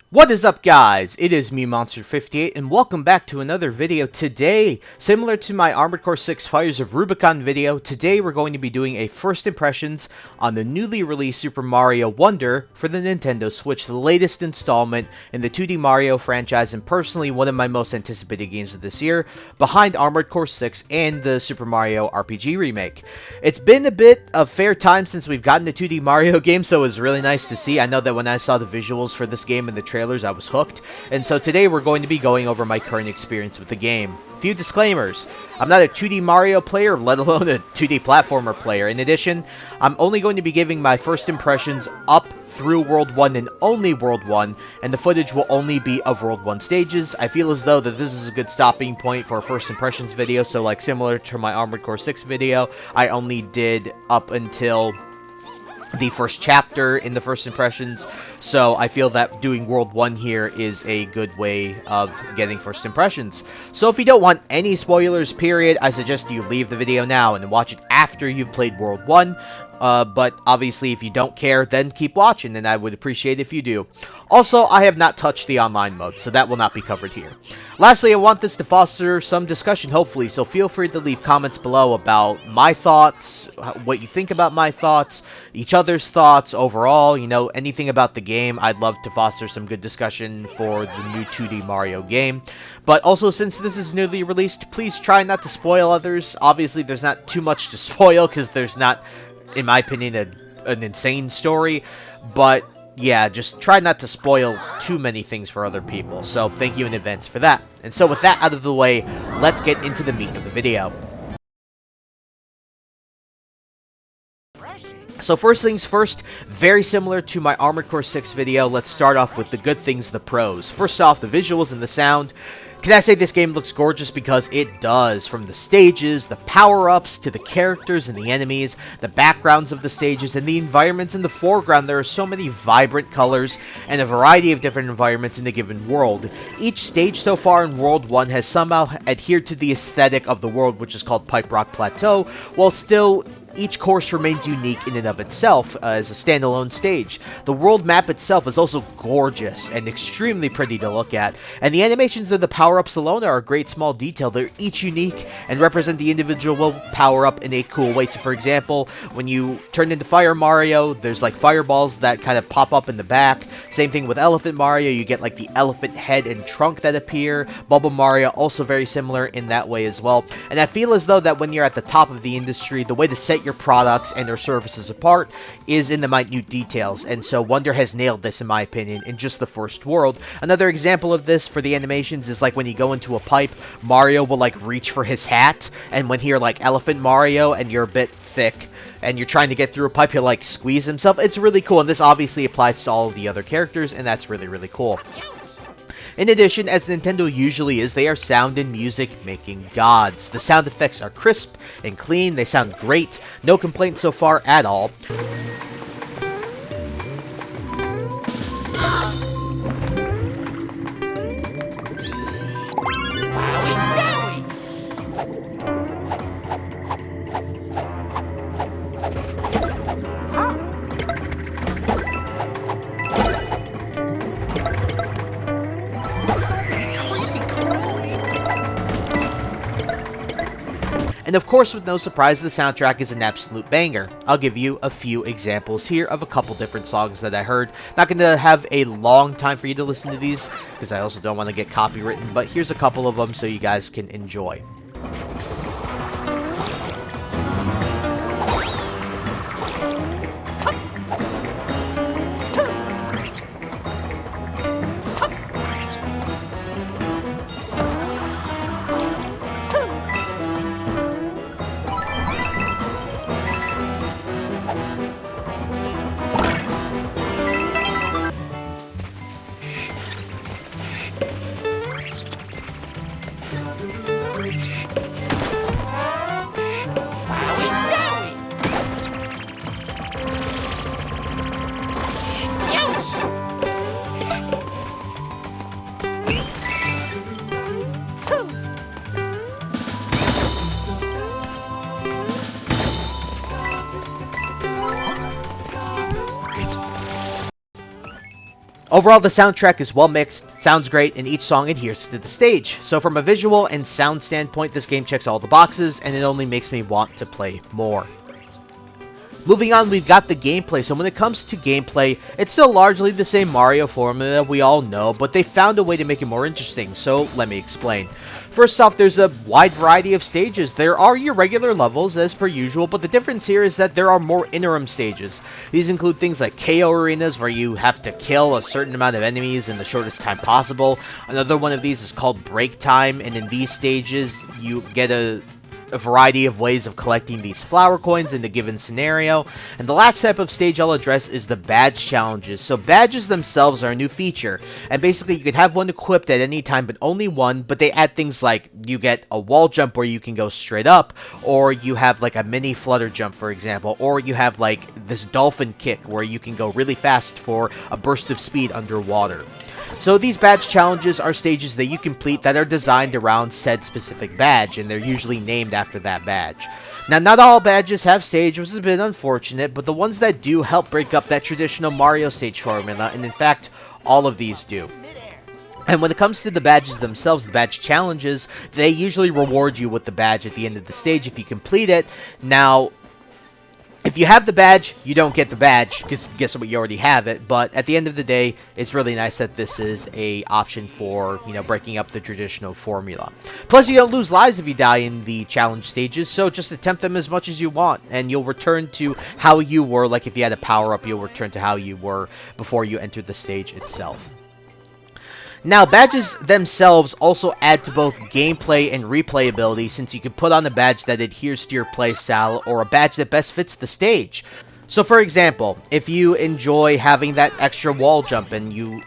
What is up, guys? It is me, Monster58, and welcome back to another video. Today, similar to my Armored Core 6 Fires of Rubicon video, today we're going to be doing a first impressions on the newly released Super Mario Wonder for the Nintendo Switch, the latest installment in the 2D Mario franchise, and personally one of my most anticipated games of this year, behind Armored Core 6 and the Super Mario RPG remake. It's been a bit of fair time since we've gotten a 2D Mario game, so it was really nice to see. I know that when I saw the visuals for this game and the trailers, I was hooked, and so today we're going to be going over my current experience with the game. Few disclaimers: I'm not a 2D Mario player, let alone a 2D platformer player. In addition, I'm only going to be giving my first impressions up through World 1 and only World 1, and the footage will only be of World 1 stages. I feel as though that this is a good stopping point for a first impressions video, so like similar to my Armored Core 6 video, I only did up until the first chapter in the first impressions, so I feel that doing World 1 here is a good way of getting first impressions. So if you don't want any spoilers, period, I suggest you leave the video now and watch it after you've played World 1. But obviously if you don't care, then keep watching, and I would appreciate if you do. Also, I have not touched the online mode, so that will not be covered here. Lastly, I want this to foster some discussion, hopefully, so feel free to leave comments below about my thoughts, what you think about my thoughts, each other's thoughts overall, you know, anything about the game. I'd love to foster some good discussion for the new 2D Mario game. But also, since this is newly released, please try not to spoil others. Obviously, there's not too much to spoil, because there's not, in my opinion, an insane story, but yeah, just try not to spoil too many things for other people. So thank you in advance for that. And so with that out of the way, let's get into the meat of the video. So first things first, very similar to my Armored Core 6 video, let's start off with the good things, the pros. First off, the visuals and the sound. Can I say this game looks gorgeous? Because it does. From the stages, the power-ups, to the characters and the enemies, the backgrounds of the stages, and the environments in the foreground. There are so many vibrant colors and a variety of different environments in a given world. Each stage so far in World 1 has somehow adhered to the aesthetic of the world, which is called Pipe Rock Plateau, while still each course remains unique in and of itself as a standalone stage. The world map itself is also gorgeous and extremely pretty to look at, and the animations of the power-ups alone are a great small detail. They're each unique and represent the individual power-up in a cool way. So for example, when you turn into Fire Mario, there's like fireballs that kind of pop up in the back. Same thing with Elephant Mario, you get like the elephant head and trunk that appear. Bubble Mario, also very similar in that way as well. And I feel as though that when you're at the top of the industry, the way to set your products and their services apart is in the minute details, and so Wonder has nailed this in my opinion in just the first world. Another example of this for the animations is like when you go into a pipe, Mario will like reach for his hat, and when you're like Elephant Mario and you're a bit thick and you're trying to get through a pipe, he'll like squeeze himself. It's really cool, and this obviously applies to all of the other characters, and that's really cool. In addition, as Nintendo usually is, they are sound and music making gods. The sound effects are crisp and clean, they sound great, no complaints so far at all. And of course, with no surprise, the soundtrack is an absolute banger. I'll give you a few examples here of a couple different songs that I heard. Not going to have a long time for you to listen to these, because I also don't want to get copywritten, but here's a couple of them so you guys can enjoy. Overall, the soundtrack is well mixed, sounds great, and each song adheres to the stage. So from a visual and sound standpoint, this game checks all the boxes, and it only makes me want to play more. Moving on, we've got the gameplay. So when it comes to gameplay, it's still largely the same Mario formula we all know, but they found a way to make it more interesting, so let me explain. First off, there's a wide variety of stages. There are your regular levels, as per usual, but the difference here is that there are more interim stages. These include things like KO arenas, where you have to kill a certain amount of enemies in the shortest time possible. Another one of these is called Break Time, and in these stages, you get a variety of ways of collecting these flower coins in a given scenario. And the last type of stage I'll address is the badge challenges. So badges themselves are a new feature, and basically you can have one equipped at any time, but only one, but they add things like you get a wall jump where you can go straight up, or you have like a mini flutter jump, for example, or you have like this dolphin kick where you can go really fast for a burst of speed underwater. So these badge challenges are stages that you complete that are designed around said specific badge, and they're usually named after that badge. Now, not all badges have stage, which is a bit unfortunate, but the ones that do help break up that traditional Mario stage formula, and in fact, all of these do. And when it comes to the badges themselves, the badge challenges, they usually reward you with the badge at the end of the stage if you complete it. Now, if you have the badge, you don't get the badge, because guess what, you already have it, but at the end of the day, it's really nice that this is a option for, you know, breaking up the traditional formula. Plus, you don't lose lives if you die in the challenge stages, so just attempt them as much as you want, and you'll return to how you were. Like if you had a power-up, you'll return to how you were before you entered the stage itself. Now, badges themselves also add to both gameplay and replayability, since you can put on a badge that adheres to your playstyle or a badge that best fits the stage. So for example, if you enjoy having that extra wall jump and you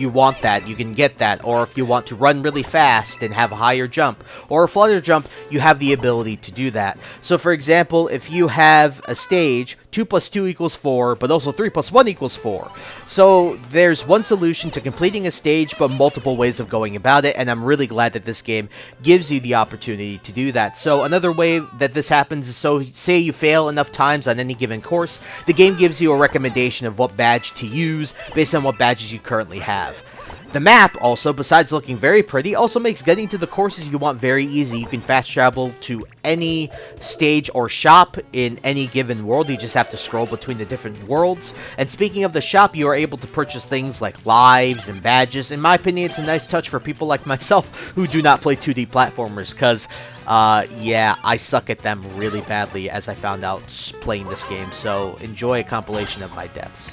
want that, you can get that. Or if you want to run really fast and have a higher jump or a flutter jump, you have the ability to do that. So for example, if you have a stage, 2 plus 2 equals 4, but also 3 plus 1 equals 4. So there's one solution to completing a stage, but multiple ways of going about it, and I'm really glad that this game gives you the opportunity to do that. So another way that this happens is, so say you fail enough times on any given course, the game gives you a recommendation of what badge to use based on what badges you currently have. The map also, besides looking very pretty, also makes getting to the courses you want very easy. You can fast travel to any stage or shop in any given world. You just have to scroll between the different worlds. And speaking of the shop, you are able to purchase things like lives and badges. In my opinion, it's a nice touch for people like myself who do not play 2D platformers, because yeah, I suck at them really badly, as I found out playing this game. So enjoy a compilation of my deaths.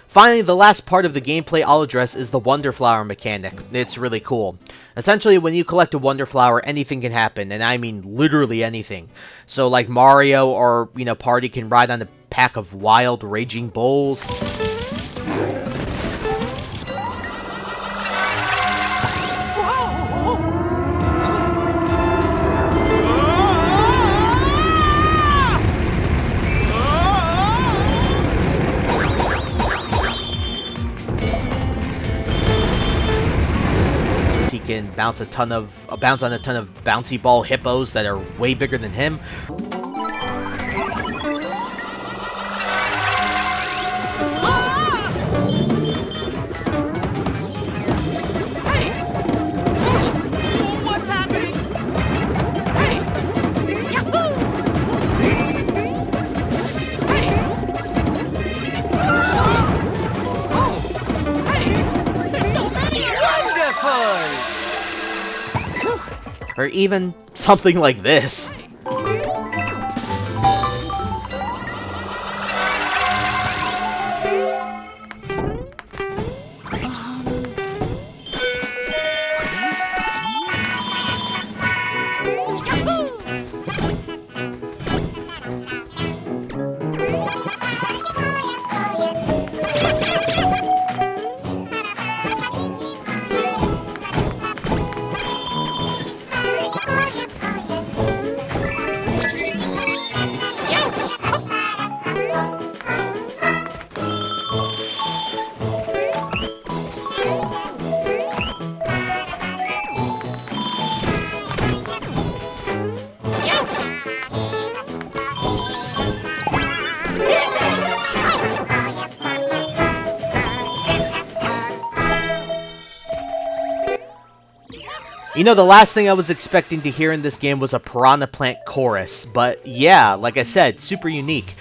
Finally, the last part of the gameplay I'll address is the Wonder Flower mechanic. It's really cool. Essentially, when you collect a Wonder Flower, anything can happen, and I mean literally anything. So like Mario or, you know, Party can ride on a pack of wild, raging bulls. Can bounce on a ton of bouncy ball hippos that are way bigger than him. What's happening? Hey! Yahoo! Hey! Oh! Hey! There's so many! Wonderful! Or even something like this. You know, the last thing I was expecting to hear in this game was a Piranha Plant chorus, but yeah, like I said, super unique.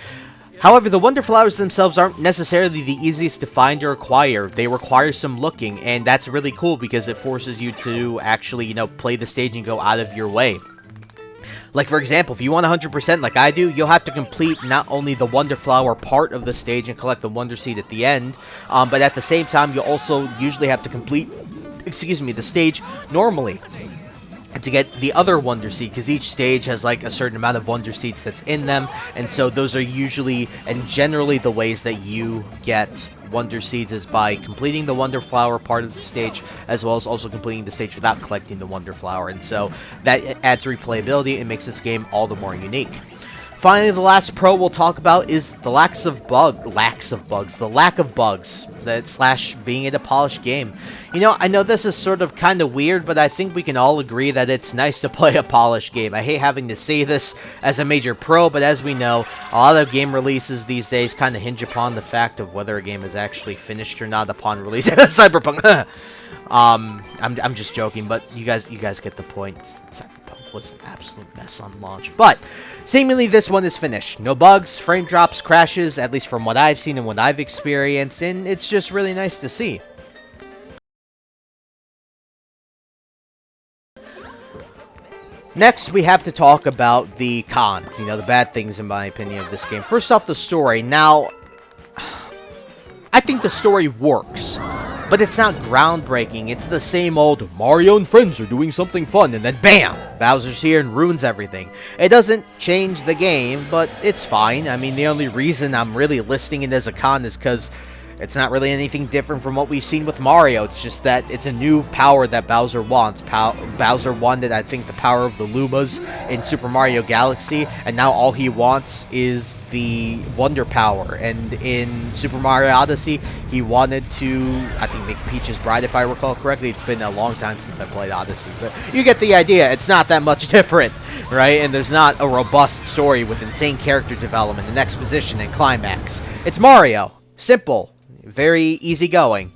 However, the Wonder Flowers themselves aren't necessarily the easiest to find or acquire. They require some looking, and that's really cool because it forces you to actually, you know, play the stage and go out of your way. Like, for example, if you want 100% like I do, you'll have to complete not only the Wonder Flower part of the stage and collect the Wonder Seed at the end, but at the same time, you'll also usually have to complete, the stage normally to get the other Wonder Seed, because each stage has like a certain amount of Wonder Seeds that's in them, and so those are usually and generally the ways that you get Wonder Seeds is by completing the Wonder Flower part of the stage, as well as also completing the stage without collecting the Wonder Flower, and so that adds replayability and makes this game all the more unique. Finally, the last pro we'll talk about is the lack of bugs, slash being it a polished game. You know, I know this is sort of kind of weird, but I think we can all agree that it's nice to play a polished game. I hate having to say this as a major pro, but as we know, a lot of game releases these days kind of hinge upon the fact of whether a game is actually finished or not upon release. Cyberpunk. I'm just joking, but you guys get the point. Cyberpunk was an absolute mess on launch, but seemingly this one is finished. No bugs, frame drops, crashes, at least from what I've seen and what I've experienced, and it's just really nice to see. Next, we have to talk about the cons, you know, the bad things in my opinion of this game. First off, the story. Now, I think the story works, but it's not groundbreaking. It's the same old Mario and friends are doing something fun, and then BAM! Bowser's here and ruins everything. It doesn't change the game, but it's fine. I mean, the only reason I'm really listing it as a con is because it's not really anything different from what we've seen with Mario. It's just that it's a new power that Bowser wants. Bowser wanted, I think, the power of the Lumas in Super Mario Galaxy, and now all he wants is the Wonder Power. And in Super Mario Odyssey, he wanted to, I think, make Peach's Bride, if I recall correctly. It's been a long time since I played Odyssey, but you get the idea. It's not that much different, right? And there's not a robust story with insane character development and exposition and climax. It's Mario. Simple. Very easygoing.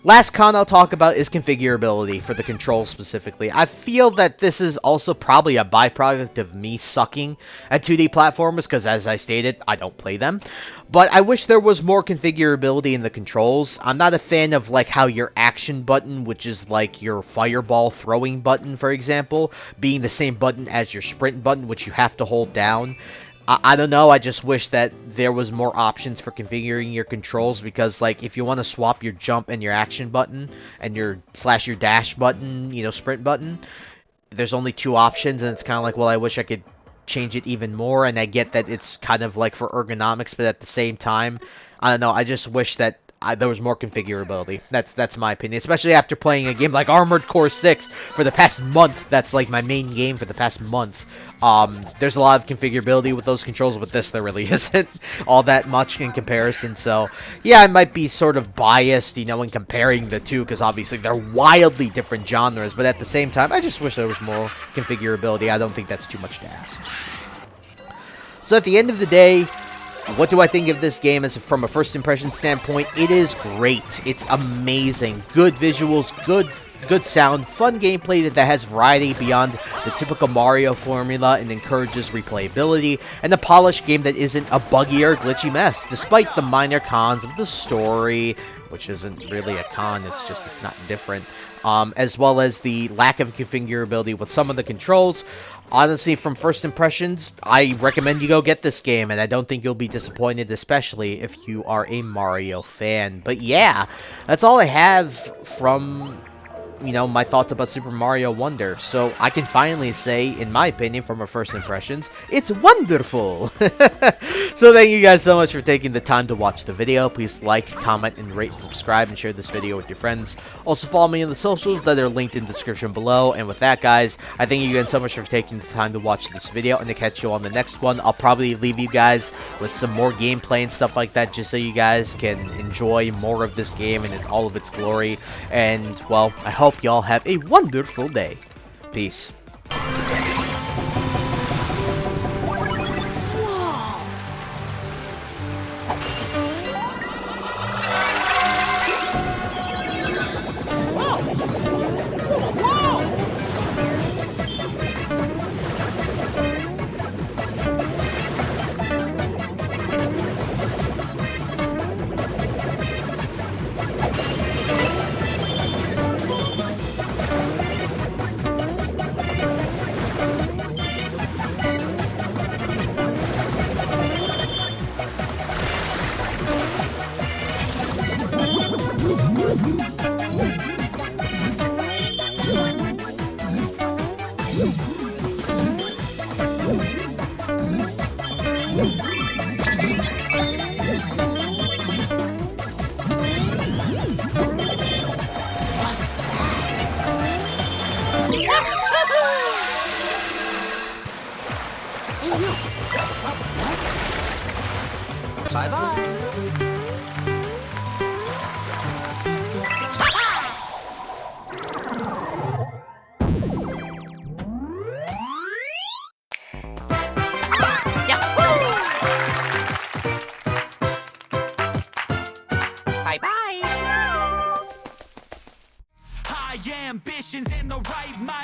Last con I'll talk about is configurability for the controls specifically. I feel that this is also probably a byproduct of me sucking at 2D platformers because, as I stated, I don't play them. But I wish there was more configurability in the controls. I'm not a fan of like how your action button, which is like your fireball throwing button, for example, being the same button as your sprint button, which you have to hold down. I don't know, I just wish that there was more options for configuring your controls, because like if you want to swap your jump and your action button and your dash button, you know, sprint button, there's only two options, and it's kind of like, well, I wish I could change it even more. And I get that it's kind of like for ergonomics, but at the same time, I don't know, I just wish that there was more configurability. That's my opinion, especially after playing a game like Armored Core 6 for the past month. That's like my main game for the past month. There's a lot of configurability with those controls. With this, there really isn't all that much in comparison. So, yeah, I might be sort of biased, you know, in comparing the two, because obviously they're wildly different genres. But at the same time, I just wish there was more configurability. I don't think that's too much to ask. So at the end of the day, what do I think of this game as from a first impression standpoint? It is great. It's amazing. Good visuals, good sound, fun gameplay that has variety beyond the typical Mario formula and encourages replayability, and a polished game that isn't a buggy or glitchy mess, despite the minor cons of the story, which isn't really a con, it's not different, as well as the lack of configurability with some of the controls. Honestly, from first impressions, I recommend you go get this game, and I don't think you'll be disappointed, especially if you are a Mario fan. But yeah, that's all I have from, you know, my thoughts about Super Mario Wonder. So I can finally say, in my opinion, from our first impressions, it's wonderful. So thank you guys so much for taking the time to watch the video. Please like, comment, and rate and subscribe, and share this video with your friends. Also follow me on the socials that are linked in the description below. And with that, guys, I thank you again so much for taking the time to watch this video, and to catch you on the next one. I'll probably leave you guys with some more gameplay and stuff like that, just so you guys can enjoy more of this game and all of its glory. And, well, I hope y'all have a wonderful day. Peace. Whoa! Bye-bye. Bye-bye. High ambitions and the right mind.